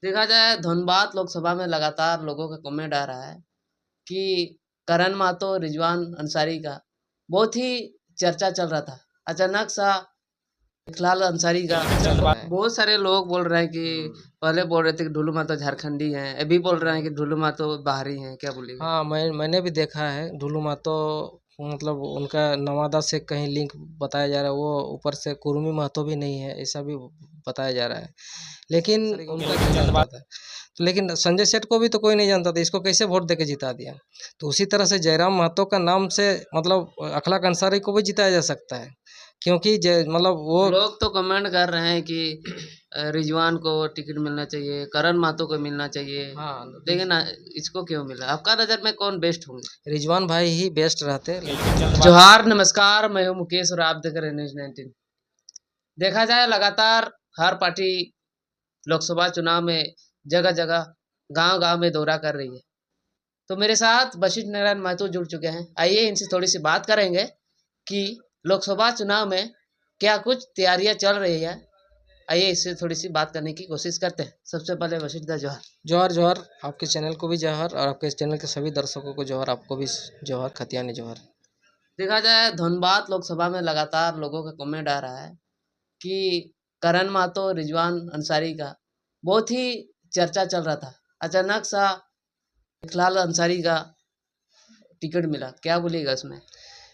देखा जाए धनबाद लोकसभा में लगातार लोगों का कमेंट आ रहा है कि करण महतो रिजवान अंसारी का बहुत ही चर्चा चल रहा था। अचानक सा इकलाल अंसारी का चल रहा है। बहुत सारे लोग बोल रहे हैं कि पहले बोल रहे थे कि ढुलू महतो झारखंडी हैं, अभी बोल रहे हैं कि ढुलू महतो बाहरी हैं। क्या बोलिएगा? हाँ, मैंने भी देखा है ढुलू महतो। मतलब उनका नवादा से कहीं लिंक बताया जा रहा है, वो ऊपर से कुर्मी महतो भी नहीं है, ऐसा भी बताया जा रहा है। लेकिन उनका नहीं जानता था। तो लेकिन संजय सेठ को भी तो कोई नहीं जानता था, इसको कैसे वोट देके जिता दिया। तो उसी तरह से जयराम महतो का नाम से मतलब अखलाक अंसारी को भी जिताया जा सकता है, क्योंकि मतलब वो लोग तो कमेंट कर रहे हैं कि रिजवान को टिकट मिलना चाहिए, करण महतो को मिलना चाहिए। हाँ, लेकिन इसको क्यों मिला? आपका नज़र में कौन बेस्ट होंगे? रिजवान भाई ही बेस्ट रहते। जोहार, नमस्कार, मैं हूं मुकेश और आप देख रहे हैं न्यूज़ 19। देखा जाए लगातार हर पार्टी लोकसभा चुनाव में जगह-जगह, गांव-गांव में दौरा कर रही है। तो मेरे साथ वशिष्ठ नारायण महतो जुड़ चुके हैं। आइए इनसे थोड़ी-सी बात करेंगे कि लोकसभा चुनाव में क्या कुछ तैयारियां चल रही है। आइए इससे थोड़ी-सी बात करने की कोशिश करते हैं। सबसे पहले वशिष्ठ दा जोहार। जोहर जोहर, आपके चैनल को भी जोहर और आपके चैनल के सभी दर्शकों को जोहर, आपको भी जोहर, खतियानी जोहर। देखा जाए धनबाद लोकसभा में लगातार लोगों का कमेंट आ रहा है कि करण महतो रिजवान अंसारी का बहुत ही चर्चा चल रहा था। अचानक सा इकलाल अंसारी का टिकट मिला। क्या बोलिएगा इसमें?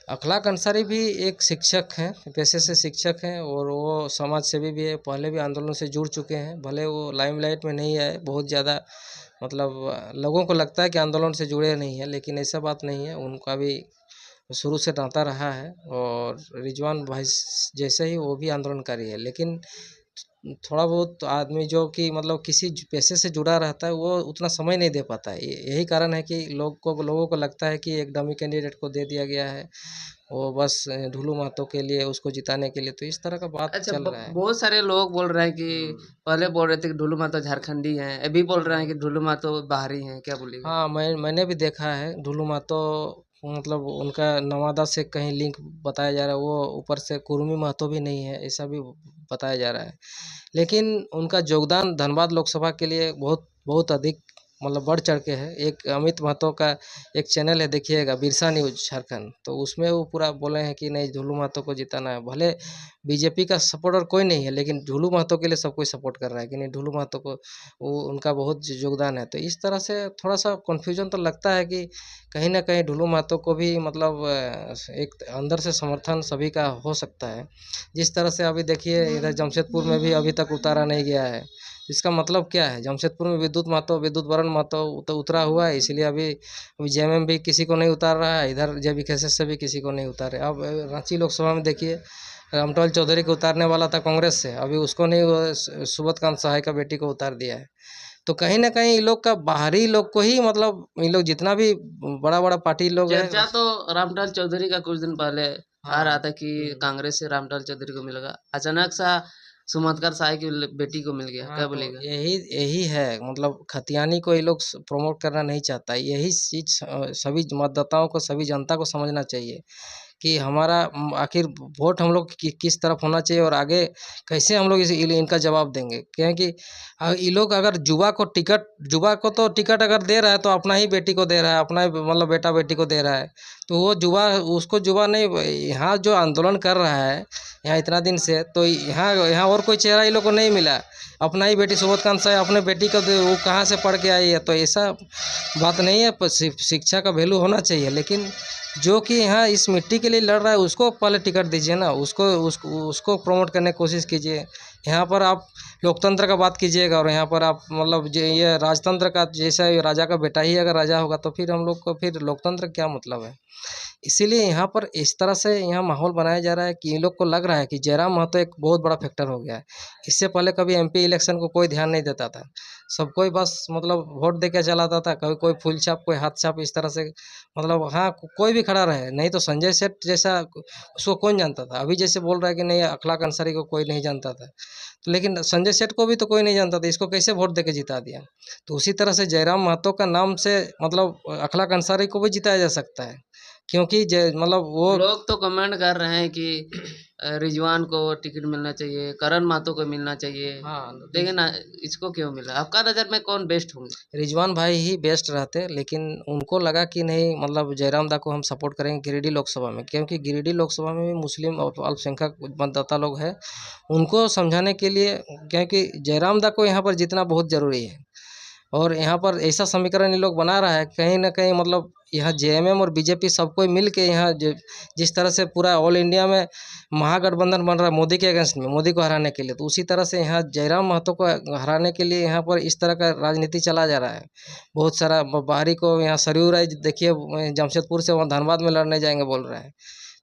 अखलाक अंसारी भी एक शिक्षक हैं, पेशे से शिक्षक हैं और वो समाज सेवी भी है। पहले भी आंदोलन से जुड़ चुके हैं, भले वो लाइमलाइट में नहीं आए बहुत ज़्यादा। मतलब लोगों को लगता है कि आंदोलन से जुड़े नहीं हैं, लेकिन ऐसा बात नहीं है। उनका भी शुरू से नाता रहा है और रिजवान भाई जैसे ही वो भी आंदोलनकारी है। लेकिन थोड़ा बहुत आदमी जो कि मतलब किसी पेशे से जुड़ा रहता है, वो उतना समय नहीं दे पाता है। यही कारण है कि लोगों को लगता है कि एक डमी कैंडिडेट को दे दिया गया है, वो बस ढुलू महतो के लिए, उसको जिताने के लिए। तो इस तरह का बात अच्छा, चल रहा है। बहुत सारे लोग बोल रहे हैं कि पहले बोल रहे थे कि ढुलू महतो झारखंडी हैं, अभी बोल रहे हैं कि ढुलू महतो बाहरी हैं। क्या बोलिएगा? हाँ, मैंने भी देखा है ढुलू महतो। मतलब उनका नवादा से कहीं लिंक बताया जा रहा है, वो ऊपर से कुर्मी महतो भी नहीं है, ऐसा भी बताया जा रहा है। लेकिन उनका योगदान धनबाद लोकसभा के लिए बहुत बहुत अधिक, मतलब बढ़ चढ़ के है। एक अमित महतो का एक चैनल है, देखिएगा, बिरसा न्यूज झारखंड। तो उसमें वो पूरा बोले हैं कि नहीं, ढुलू महतो को जिताना है। भले बीजेपी का सपोर्टर कोई नहीं है, लेकिन ढुलू महतो के लिए सब कोई सपोर्ट कर रहा है कि नहीं, ढुलू महतो को वो उनका बहुत योगदान है। तो इस तरह से थोड़ा सा कन्फ्यूजन तो लगता है कि कहीं न कहीं ढुलू महतो को भी मतलब एक अंदर से समर्थन सभी का हो सकता है। जिस तरह से अभी देखिए इधर जमशेदपुर में भी अभी तक उतारा नहीं गया है। इसका मतलब क्या है? जमशेदपुर में विद्युत वरण महतो तो उतरा हुआ है, इसलिए अभी जेएमएम भी किसी को नहीं उतार रहा है, इधर जेबीकेएसएस से भी किसी को नहीं उतारे। अब रांची लोकसभा में देखिए, रामटोल चौधरी को उतारने वाला था कांग्रेस से, अभी उसको नहीं, वो सुबोधकांत सहाय का बेटी को उतार दिया है। तो कहीं न कहीं इन लोग का बाहरी लोग को ही, मतलब इन लोग जितना भी बड़ा-बड़ा पार्टी लोग है। चर्चा तो रामलाल चौधरी का कुछ दिन पहले आ रहा हाँ। था कि कांग्रेस से रामलाल चौधरी को मिलेगा। अचानक सा सुमंतर साय की बेटी को मिल गया। हाँ, क्या तो बोलेगा? यही यही है, मतलब खतियानी को ये लोग प्रमोट करना नहीं चाहता। यही चीज़ सभी मतदाताओं को, सभी जनता को समझना चाहिए कि हमारा आखिर वोट हम लोग किस तरफ होना चाहिए और आगे कैसे हम लोग इनका जवाब देंगे। क्योंकि ये लोग अगर जुबा को तो टिकट अगर दे रहा है तो अपना ही बेटी को दे रहा है, अपना ही मतलब बेटा बेटी को दे रहा है। तो वो जुबा, उसको जुबा नहीं, यहाँ जो आंदोलन कर रहा है यहाँ इतना दिन से, तो यहाँ यहाँ और कोई चेहरा ये लोग को नहीं मिला। अपना ही बेटी सुबोधकांत साय अपने बेटी को वो कहाँ से पढ़ के आई है। तो ऐसा बात नहीं है, शिक्षा का वैल्यू होना चाहिए। लेकिन जो कि यहाँ इस मिट्टी के लिए लड़ रहा है, उसको पहले टिकट दीजिए ना, उसको प्रमोट करने की कोशिश कीजिए। यहाँ पर आप लोकतंत्र का बात कीजिएगा और यहाँ पर आप मतलब ये राजतंत्र का, जैसा ये राजा का बेटा ही अगर राजा होगा तो फिर हम लोग को फिर लोकतंत्र क्या मतलब है। इसीलिए यहाँ पर इस तरह से यहाँ माहौल बनाया जा रहा है कि इन लोग को लग रहा है कि जयराम महतो एक बहुत बड़ा फैक्टर हो गया है। इससे पहले कभी एमपी इलेक्शन को कोई ध्यान नहीं देता था, सब कोई बस मतलब वोट दे के चलाता था। कभी कोई फूल छाप, कोई हाथ छाप, इस तरह से मतलब हाँ, कोई भी खड़ा रहे, नहीं तो संजय सेठ जैसा उसको कौन जानता था। अभी जैसे बोल रहा है कि नहीं, अखलाक अंसारी को कोई नहीं जानता था, तो लेकिन संजय सेठ को भी तो कोई नहीं जानता था, इसको कैसे वोट दे के जिता दिया। तो उसी तरह से जयराम महतो का नाम से मतलब अखलाक अंसारी को भी जिताया जा सकता है, क्योंकि मतलब वो लोग तो कमेंट कर रहे हैं कि रिजवान को टिकट मिलना चाहिए, करण महतो को मिलना चाहिए, हाँ, लेकिन इसको क्यों मिला? आपका नज़र में कौन बेस्ट होंगे? रिजवान भाई ही बेस्ट रहते, लेकिन उनको लगा कि नहीं, मतलब जयराम दा को हम सपोर्ट करेंगे गिरिडीह लोकसभा में, क्योंकि गिरिडीह लोकसभा में भी मुस्लिम और अल्पसंख्यक मतदाता लोग हैं। उनको समझाने के लिए, क्योंकि जयराम दा को यहाँ पर जीतना बहुत ज़रूरी है, और यहाँ पर ऐसा समीकरण ये लोग बना रहा है कहीं ना कहीं, मतलब यहाँ जेएमएम और बीजेपी सब कोई मिल के यहाँ जिस तरह से पूरा ऑल इंडिया में महागठबंधन बन रहा है मोदी के अगेंस्ट में, मोदी को हराने के लिए, तो उसी तरह से यहाँ जयराम महतो को हराने के लिए यहाँ पर इस तरह का राजनीति चला जा रहा है। बहुत सारा बाहरी को यहाँ सरयू राय देखिए जमशेदपुर से वहाँ धनबाद में लड़ने जाएंगे बोल रहे हैं।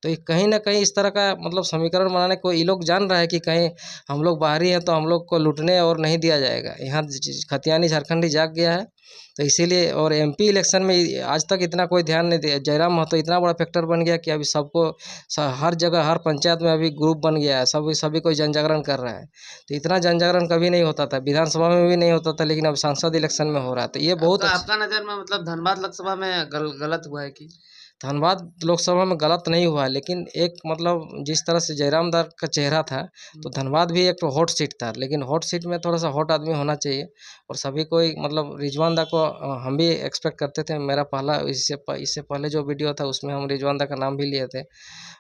तो ये कहीं ना कहीं इस तरह का मतलब समीकरण बनाने को ये लोग जान रहा है कि कहीं हम लोग बाहरी हैं तो हम लोग को लूटने और नहीं दिया जाएगा। यहाँ खतियानी झारखंडी जाग गया है, तो इसीलिए, और एमपी इलेक्शन में आज तक इतना कोई ध्यान नहीं दिया। जयराम महतो इतना बड़ा फैक्टर बन गया कि अभी सबको हर जगह हर पंचायत में अभी ग्रुप बन गया है, सभी कोई जन जागरण कर रहा है। तो इतना जन जागरण कभी नहीं होता था, विधानसभा में भी नहीं होता था, लेकिन अब सांसद इलेक्शन में हो रहा है, तो ये बहुत आपका नज़र में मतलब धनबाद लोकसभा में गलत हुआ है कि? धनबाद लोकसभा में गलत नहीं हुआ, लेकिन एक मतलब जिस तरह से जयराम दार का चेहरा था, तो धनबाद भी एक हॉट सीट था, लेकिन हॉट सीट में थोड़ा सा हॉट आदमी होना चाहिए। और सभी कोई मतलब रिजवान दा को हम भी एक्सपेक्ट करते थे। मेरा पहला इससे पहले जो वीडियो था उसमें हम रिजवान दा का नाम भी लिए थे,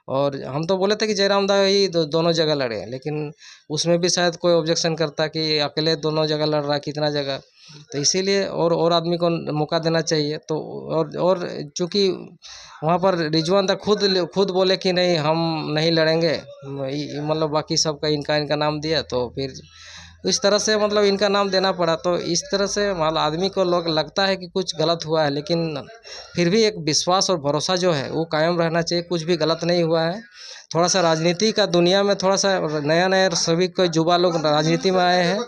और हम तो बोले थे कि जयराम दा ही दोनों जगह लड़े, लेकिन उसमें भी शायद कोई ऑब्जेक्शन करता कि अकेले दोनों जगह लड़ रहा है, कितना जगह, तो इसीलिए और आदमी को मौका देना चाहिए। तो और चूँकि वहाँ पर रिजवान दा खुद बोले कि नहीं हम नहीं लड़ेंगे, मतलब बाकी सबका इनका नाम दिया, तो फिर इस तरह से मतलब इनका नाम देना पड़ा। तो इस तरह से मतलब आदमी को लोग लगता है कि कुछ गलत हुआ है, लेकिन फिर भी एक विश्वास और भरोसा जो है वो कायम रहना चाहिए, कुछ भी गलत नहीं हुआ है। थोड़ा सा राजनीति का दुनिया में थोड़ा सा नया सभी कोई युवा लोग राजनीति में आए हैं,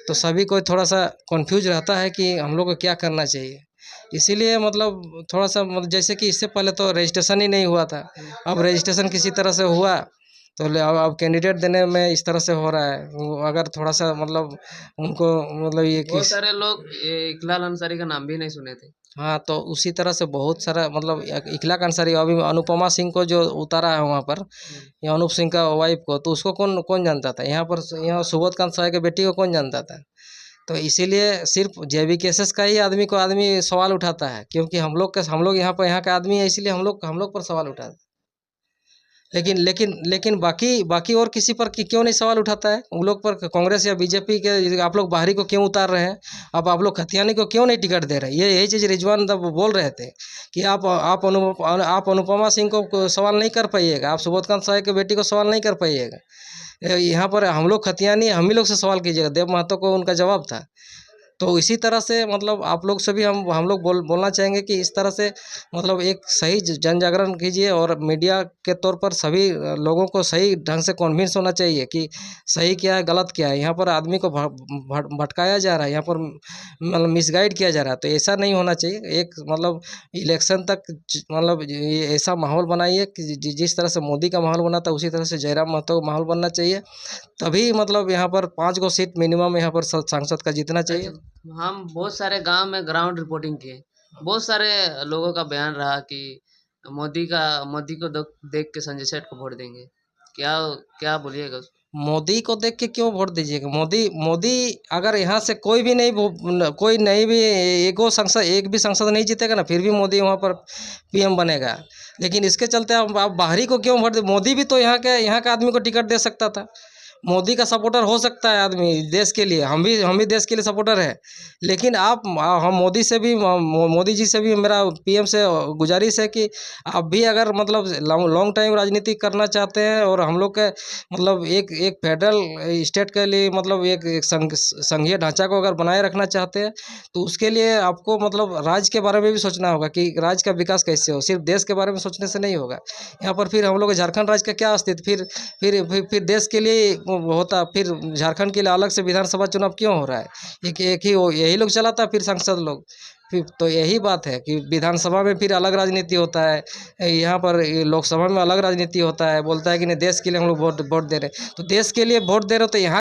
तो सभी कोई थोड़ा सा कन्फ्यूज रहता है कि हम लोग को क्या करना चाहिए। इसीलिए मतलब थोड़ा सा मतलब जैसे कि इससे पहले तो रजिस्ट्रेशन ही नहीं हुआ था, अब रजिस्ट्रेशन किसी तरह से हुआ, तो अब कैंडिडेट देने में इस तरह से हो रहा है। अगर थोड़ा सा मतलब उनको मतलब ये बहुत सारे लोग इकलाल अंसारी का नाम भी नहीं सुने थे। हाँ, तो उसी तरह से बहुत सारा मतलब इकलाल अंसारी, अभी अनुपमा सिंह को जो उतारा है वहाँ पर, या अनूप सिंह का वाइफ को, तो उसको कौन कौन जानता था? यहाँ सुबोध कांत साय के बेटी को कौन जानता था? तो इसीलिए सिर्फ जेबी केसेस का ही आदमी सवाल उठाता है, क्योंकि हम लोग यहाँ का आदमी है, इसीलिए हम लोग पर सवाल उठाता है। लेकिन बाकी और किसी पर क्यों नहीं सवाल उठाता है? उन लोग पर, कांग्रेस या बीजेपी के आप लोग बाहरी को क्यों उतार रहे हैं? अब आप लोग खतियानी को क्यों नहीं टिकट दे रहे? यही चीज़ रिजवान तब बोल रहे थे कि आप अनुपमा सिंह को सवाल नहीं कर पाइएगा, आप सुबोध कांत साय के बेटी को सवाल नहीं कर पाइएगा। यहाँ पर हम लोग खतियानी, हम ही लोग से सवाल कीजिएगा। देव महतो को उनका जवाब था। तो इसी तरह से मतलब आप लोग से भी हम लोग बोलना चाहेंगे कि इस तरह से मतलब एक सही जन जागरण कीजिए, और मीडिया के तौर पर सभी लोगों को सही ढंग से कन्विंस होना चाहिए कि सही क्या है गलत क्या है। यहाँ पर आदमी को भटकाया जा रहा है, यहाँ पर मतलब मिसगाइड किया जा रहा है, तो ऐसा नहीं होना चाहिए। एक मतलब इलेक्शन तक मतलब ऐसा माहौल बनाइए कि जिस तरह से मोदी का माहौल बना था, उसी तरह से जयराम महतो का माहौल बनना चाहिए, तभी मतलब यहाँ पर 5 गो सीट मिनिमम यहाँ पर सांसद का जीतना चाहिए। हम बहुत सारे गांव में ग्राउंड रिपोर्टिंग किए, बहुत सारे लोगों का बयान रहा कि मोदी को देख के संजय सेठ को वोट देंगे। क्या क्या बोलिएगा? मोदी को देख के क्यों वोट दीजिएगा? मोदी अगर यहाँ से कोई नहीं भी एक भी सांसद नहीं जीतेगा ना, फिर भी मोदी वहाँ पर पीएम बनेगा। लेकिन इसके चलते आप बाहरी को क्यों वोट? मोदी भी तो यहाँ का आदमी को टिकट दे सकता था। मोदी का सपोर्टर हो सकता है आदमी देश के लिए, हम भी देश के लिए सपोर्टर है, लेकिन हम मोदी जी से भी मेरा पीएम से गुजारिश है कि आप भी अगर मतलब लॉन्ग टाइम राजनीति करना चाहते हैं, और हम लोग के मतलब एक फेडरल स्टेट के लिए मतलब एक संघीय ढांचा को अगर बनाए रखना चाहते हैं, तो उसके लिए आपको मतलब राज्य के बारे में भी सोचना होगा कि राज्य का विकास कैसे हो। सिर्फ देश के बारे में सोचने से नहीं होगा। यहाँ पर फिर हम लोग झारखंड राज्य का क्या अस्तित्व, फिर देश के लिए होता, फिर झारखंड के लिए अलग से विधानसभा चुनाव क्यों हो रहा है? एक ही यही लोग चलाता, फिर सांसद लोग, फिर तो यही बात है कि विधानसभा में फिर अलग राजनीति होता है, यहाँ पर लोकसभा में अलग राजनीति होता है। बोलता है कि नहीं देश के लिए हम लोग वोट दे रहे हैं, तो देश के लिए वोट दे रहे हो तो यहाँ